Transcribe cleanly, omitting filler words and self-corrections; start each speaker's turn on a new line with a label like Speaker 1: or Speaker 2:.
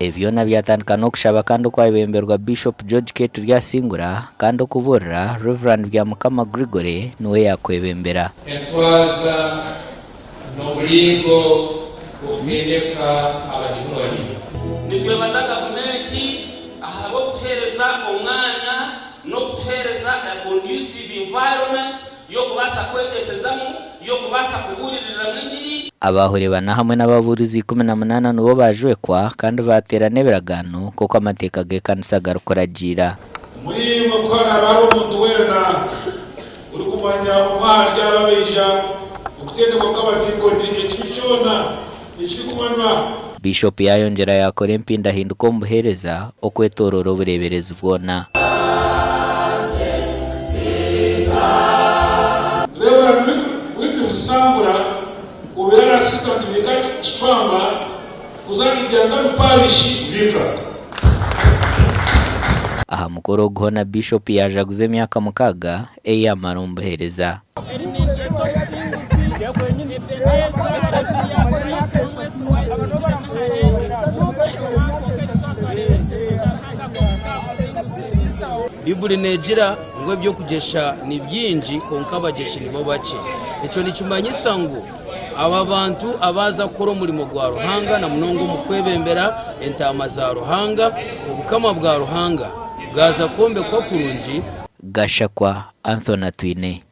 Speaker 1: Evyona byatandukana okushaba kandi kwabemberwa Bishop George Ketu Lyasingura kandi okuburira Reverend Byamukama Gregory niwe yakwebembera.
Speaker 2: Entwaza n'obulingo okutendeka abadikoni. Nitwebaza gavumenti ahaba okuteereza omwanya n'okuteereza a conducive environment y'okubasa kwegesezamu y'okubasa kubuulirira mw'enjiri.
Speaker 1: Abahurebana hamwe n'ababurizi 18 nibo bajwekwa kandi baterana ebiragano kuko amateka g'ekanisa garukuragira.
Speaker 2: Muri mukora baro omuntu wena uri kumanya omuharya ababeija okutendeka kw'abadikoni ekibi kyona ekirikumanywa.
Speaker 1: Bishop yayongera yakora empindahinduka omubuhereza okwetorora obureberezi bwona.
Speaker 2: Kubera assistant mikati kitwamba kuzanijanga mparishi vita.
Speaker 1: Aha mukoro guhona Bishop yajaguze emyaka 6 eyamara omubuhereza.
Speaker 3: Bibuli negira ngo byo kugesha ni byinji konka abageshi nibo bake. Icyo nikimanyisa ngo aba bantu abaza kora umurimo gwa Ruhanga na munongo mu kwebembera entama za Ruhanga ubukama bwa Ruhanga bwaza kombe kwa kurunji.
Speaker 1: Gashakwa Anthony Twine.